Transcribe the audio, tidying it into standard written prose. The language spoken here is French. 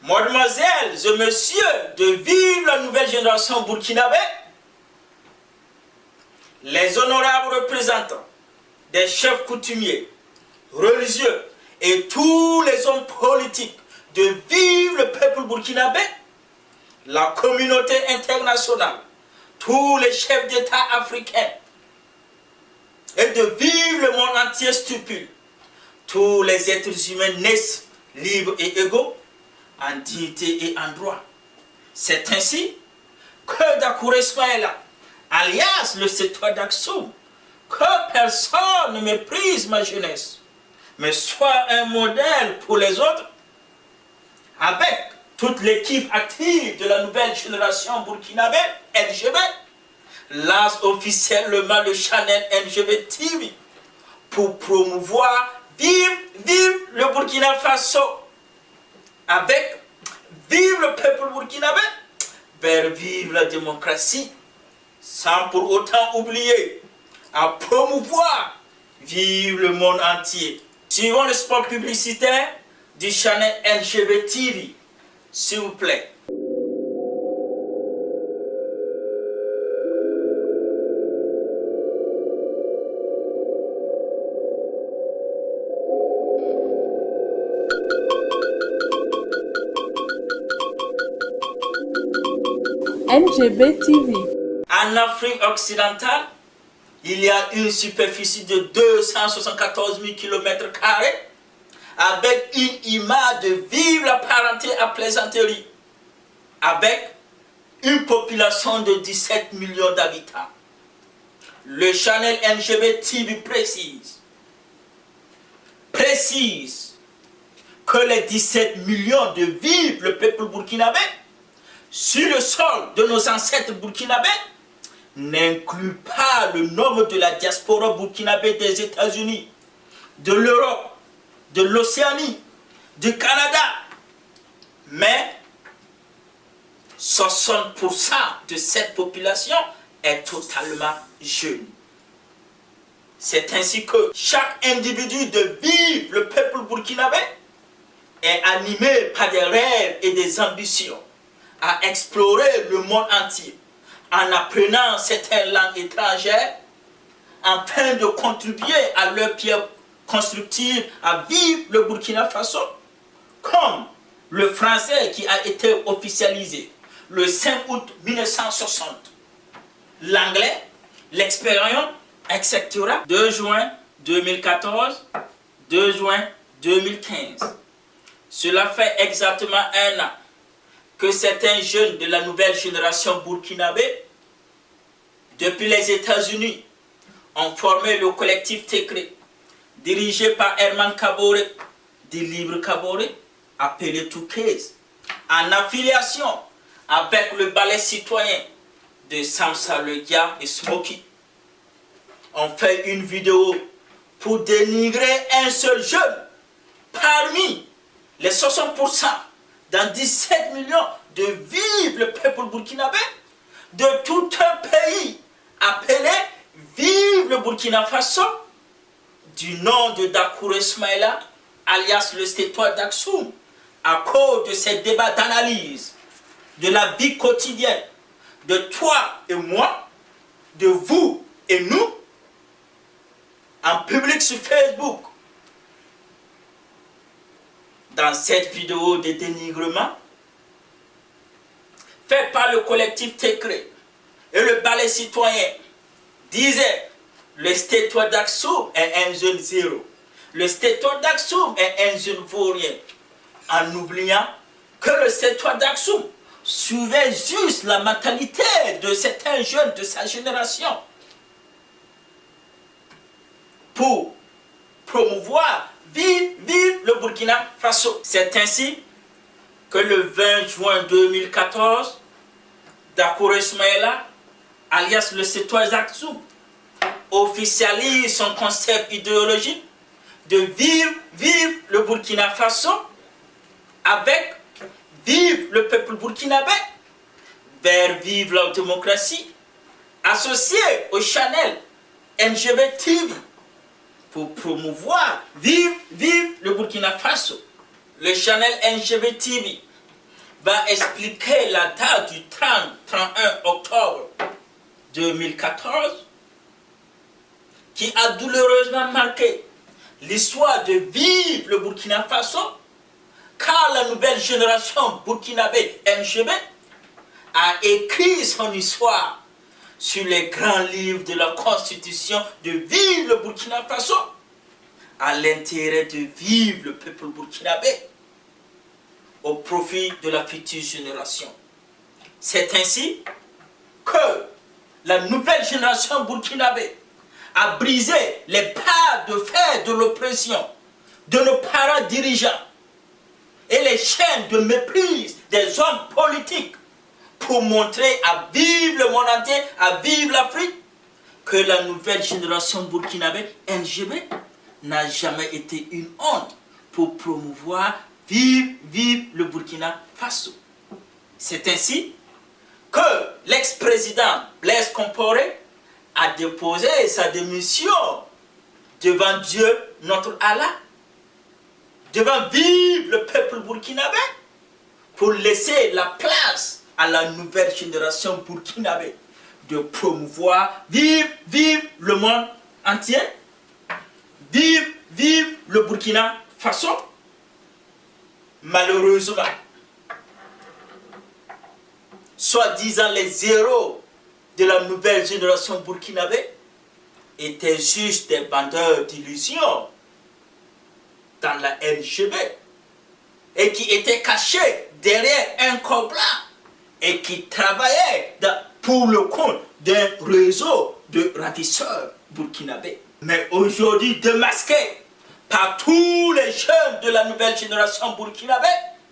Mademoiselles et messieurs de Vive la nouvelle génération burkinabé, les honorables représentants des chefs coutumiers, religieux et tous les hommes politiques de Vive le peuple burkinabé, la communauté internationale, tous les chefs d'État africains et de Vive le monde entier stupide. Tous les êtres humains naissent libres et égaux, en dignité et en droit. C'est ainsi que Dakouré Ismaïla, alias le Cetois d'Aksum, que personne ne méprise ma jeunesse, mais soit un modèle pour les autres, avec toute l'équipe active de la nouvelle génération burkinabé, NGB, lance officiellement le channel NGB TV pour promouvoir Vive le Burkina Faso, avec Vive le peuple burkinabé, vers Vive la démocratie, sans pour autant oublier à promouvoir Vive le monde entier. Suivons le spot publicitaire du channel NGB TV, s'il vous plaît. NGB TV. En Afrique occidentale, il y a une superficie de 274 000 km², avec une image de Vive la parenté à plaisanterie, avec une population de 17 millions d'habitants. Le channel NGB TV précise que les 17 millions de Vive le peuple burkinabé sur le sol de nos ancêtres burkinabés n'inclut pas le nombre de la diaspora burkinabé des États-Unis, de l'Europe, de l'Océanie, du Canada, mais 60% de cette population est totalement jeune. C'est ainsi que chaque individu de Vive le peuple burkinabé est animé par des rêves et des ambitions à explorer le monde entier en apprenant certaines langues étrangères afin de contribuer à leur pierre constructive à Vive le Burkina Faso, comme le français qui a été officialisé le 5 août 1960, l'anglais, l'expérience, etc. 2 juin 2014, 2 juin 2015. Cela fait exactement un an que certains jeunes de la nouvelle génération burkinabé, depuis les États-Unis, ont formé le collectif Tekre, dirigé par Herman Kaboré, du Libre Kaboré, appelé Toukez, en affiliation avec le ballet citoyen de Samsa Legia et Smokey. On fait une vidéo pour dénigrer un seul jeune parmi les 60% dans 17 millions de Vive le peuple burkinabé de tout un pays appelé Vive le Burkina Faso, du nom de Dakouré Ismaïla, alias le Cetois d'Aksum, à cause de ces débats d'analyse de la vie quotidienne de toi et moi, de vous et nous, en public sur Facebook. Dans cette vidéo de dénigrement, faite par le collectif Tekre et le ballet citoyen, disait le Cetois d'Aksum est un jeune zéro. Le Cetois d'Aksum est un jeune vaurien, en oubliant que le Cetois d'Aksum suivait juste la mentalité de certains jeunes de sa génération pour promouvoir Vive le Burkina Faso. C'est ainsi que le 20 juin 2014, Dakouré Ismaïla, alias le Cetois d'Aksum, officialise son concept idéologique de Vive le Burkina Faso avec Vive le peuple burkinabé vers Vive la démocratie, associé au channel NGB TV pour promouvoir Vive le Burkina Faso. Le channel NGB TV va expliquer la date du 30-31 octobre 2014 qui a douloureusement marqué l'histoire de Vive le Burkina Faso, car la nouvelle génération burkinabé MGB a écrit son histoire sur les grands livres de la Constitution de Vive le Burkina Faso, à l'intérêt de Vive le peuple burkinabé, au profit de la future génération. C'est ainsi que la nouvelle génération burkinabé a brisé les barres de fer de l'oppression de nos parents dirigeants et les chaînes de méprise des hommes politiques pour montrer à vivre le monde entier, à vivre l'Afrique, que la nouvelle génération burkinabé, NGB, n'a jamais été une honte pour promouvoir vive le Burkina Faso. C'est ainsi que l'ex-président Blaise Compaoré a déposé sa démission devant Dieu, notre Allah, devant vive le peuple burkinabé, pour laisser la place à la nouvelle génération burkinabé de promouvoir vive le monde entier, vive le Burkina Faso. Malheureusement, soi-disant les héros de la nouvelle génération burkinabé étaient juste des vendeurs d'illusions dans la NGB et qui étaient cachés derrière un corps blanc et qui travaillaient pour le compte d'un réseau de ravisseurs burkinabés. Mais aujourd'hui démasqués par tous les jeunes de la nouvelle génération burkinabé,